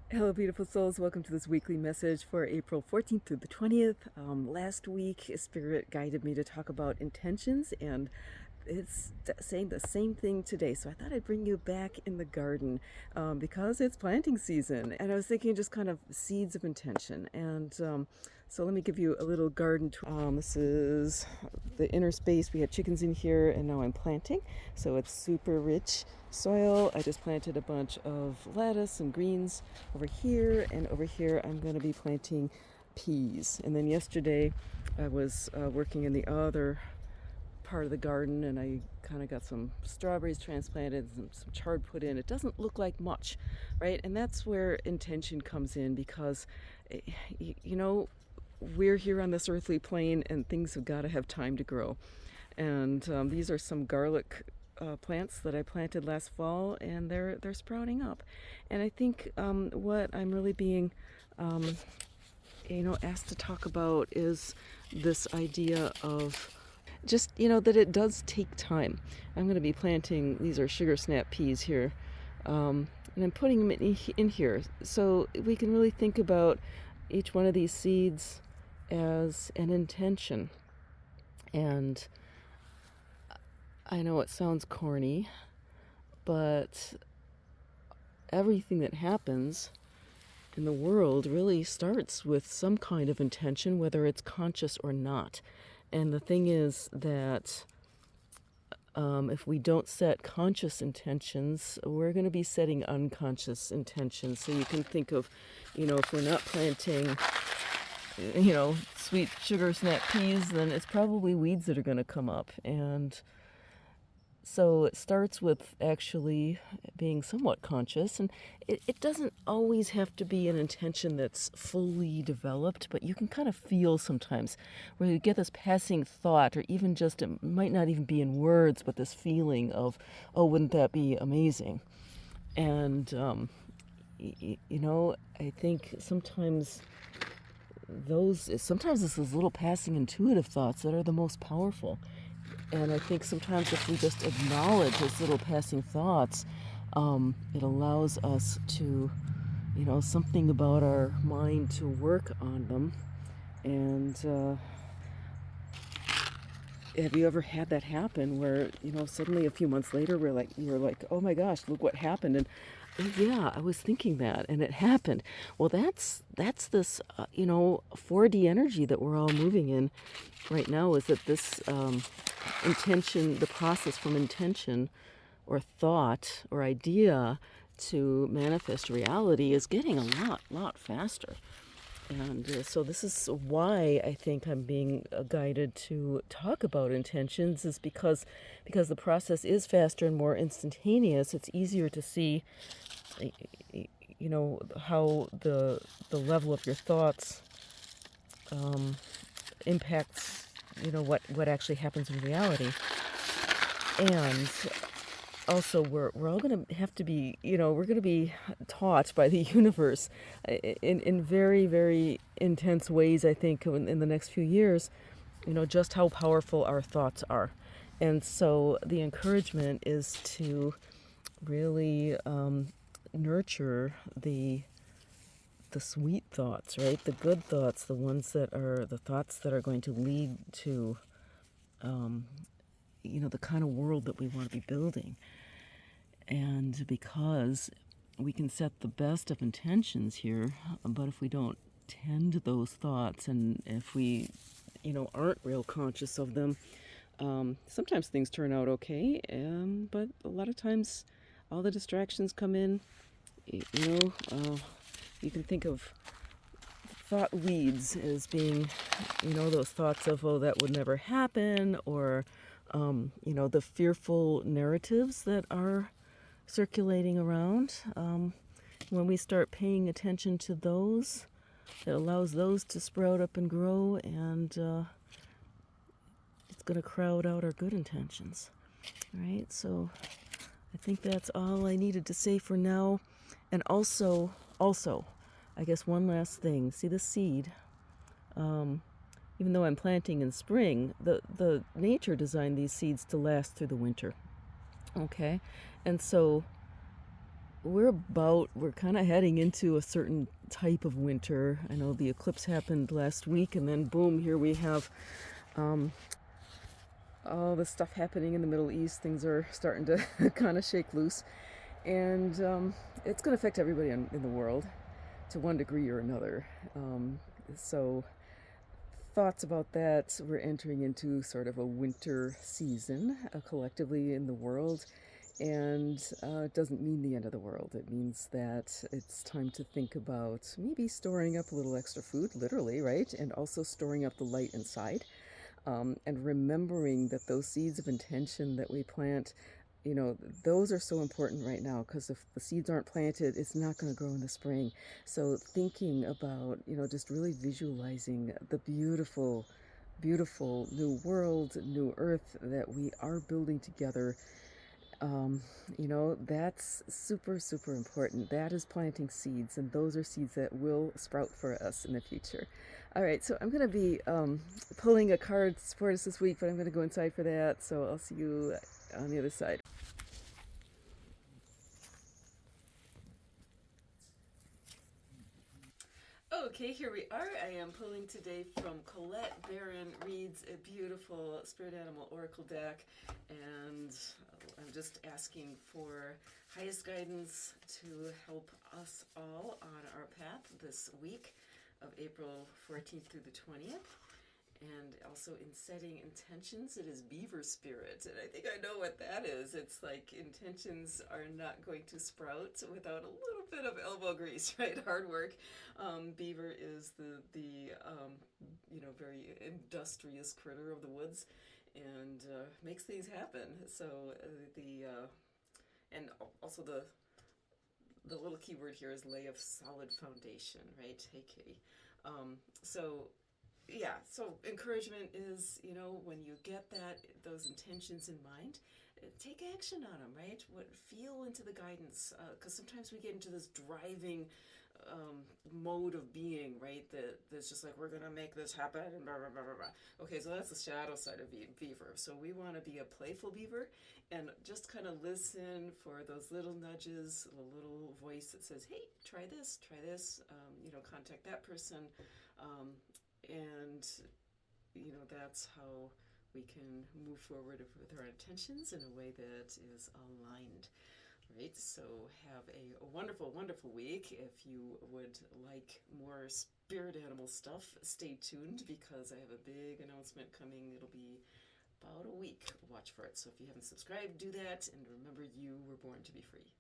Hello, beautiful souls. Welcome to this weekly message for April 14th through the 20th. Last week, Spirit guided me to talk about intentions, and it's saying the same thing today. So I thought I'd bring you back in the garden because it's planting season. And I was thinking just kind of seeds of intention. And so let me give you a little garden tour. This is the inner space. We had chickens in here, and now I'm planting. So it's super rich soil. I just planted a bunch of lettuce and greens over here, and over here I'm going to be planting peas. And then yesterday I was working in the other part of the garden, and I kind of got some strawberries transplanted, some chard put in. It doesn't look like much, right? And that's where intention comes in, because eh, you know, we're here on this earthly plane and things have got to have time to grow. And these are some garlic plants that I planted last fall, and they're sprouting up. And I think what I'm really being asked to talk about is this idea of just, that it does take time. I'm going to be planting, these are sugar snap peas here, and I'm putting them in here so we can really think about each one of these seeds as an intention. And I know it sounds corny, but everything that happens in the world really starts with some kind of intention, whether it's conscious or not. And the thing is that if we don't set conscious intentions, we're going to be setting unconscious intentions. So you can think of, if we're not planting, sweet sugar snap peas, then it's probably weeds that are going to come up. And so it starts with actually being somewhat conscious, and it doesn't always have to be an intention that's fully developed, but you can kind of feel sometimes where you get this passing thought, or even just, it might not even be in words, but this feeling of, oh, wouldn't that be amazing? And, I think sometimes it's those little passing intuitive thoughts that are the most powerful. And I think sometimes if we just acknowledge those little passing thoughts, it allows us to, something about our mind to work on them. And have you ever had that happen where, suddenly a few months later you're like, oh my gosh, look what happened? And oh yeah, I was thinking that, and it happened. Well, that's this 4D energy that we're all moving in right now. Is that this intention, the process from intention or thought or idea to manifest reality is getting a lot faster. And so this is why I think I'm being guided to talk about intentions, is because the process is faster and more instantaneous. It's easier to see, how the level of your thoughts impacts, what actually happens in reality. And also we're all going to have to be, we're going to be taught by the universe in very, very intense ways, I think, in the next few years, just how powerful our thoughts are. And so the encouragement is to really nurture the sweet thoughts, right? The good thoughts, the ones that are the thoughts that are going to lead to the kind of world that we want to be building. And because we can set the best of intentions here, but if we don't tend to those thoughts, and if we, aren't real conscious of them, sometimes things turn out okay, but a lot of times all the distractions come in. You can think of thought weeds as being, those thoughts of, oh, that would never happen, or, the fearful narratives that are circulating around. When we start paying attention to those, it allows those to sprout up and grow, and it's going to crowd out our good intentions. Right? So I think that's all I needed to say for now. And also, I guess one last thing. See the seed? Even though I'm planting in spring, the nature designed these seeds to last through the winter. Okay? And so we're kind of heading into a certain type of winter. I know the eclipse happened last week, and then boom, here we have um, all the stuff happening in the Middle East. Things are starting to kind of shake loose, and it's going to affect everybody in the world to one degree or another. So thoughts about that. We're entering into sort of a winter season collectively in the world, and it doesn't mean the end of the world. It means that it's time to think about maybe storing up a little extra food, literally, right? And also storing up the light inside, and remembering that those seeds of intention that we plant, you know, those are so important right now, because if the seeds aren't planted, it's not going to grow in the spring. So thinking about, you know, just really visualizing the beautiful, beautiful new world, new earth that we are building together, um, you know, that's super, super important. That is planting seeds, and those are seeds that will sprout for us in the future. All right, so I'm going to be pulling a card to support us this week, but I'm going to go inside for that. So I'll see you on the other side. Okay, here we are. I am pulling today from Colette Barron Reed's A Beautiful Spirit Animal Oracle deck, and I'm just asking for highest guidance to help us all on our path this week of April 14th through the 20th. And also in setting intentions, it is beaver spirit. And I think I know what that is. It's like intentions are not going to sprout without a little bit of elbow grease, right? Hard work. Beaver is the you know, very industrious critter of the woods, and makes things happen. So and also the little keyword here is lay a solid foundation, right? Hey, kitty. So yeah, so encouragement is, you know, when you get those intentions in mind, take action on them, right? Feel into the guidance, because sometimes we get into this driving mode of being, right? That's just like, we're gonna make this happen, and blah blah blah blah blah. Okay, so that's the shadow side of beaver. So we want to be a playful beaver, and just kind of listen for those little nudges, the little voice that says, "Hey, try this, try this." You know, contact that person. And you know, that's how we can move forward with our intentions in a way that is aligned, right? So have a wonderful, wonderful week. If you would like more spirit animal stuff, stay tuned, because I have a big announcement coming. It'll be about a week. Watch for it. So if you haven't subscribed, do that, and remember, you were born to be free.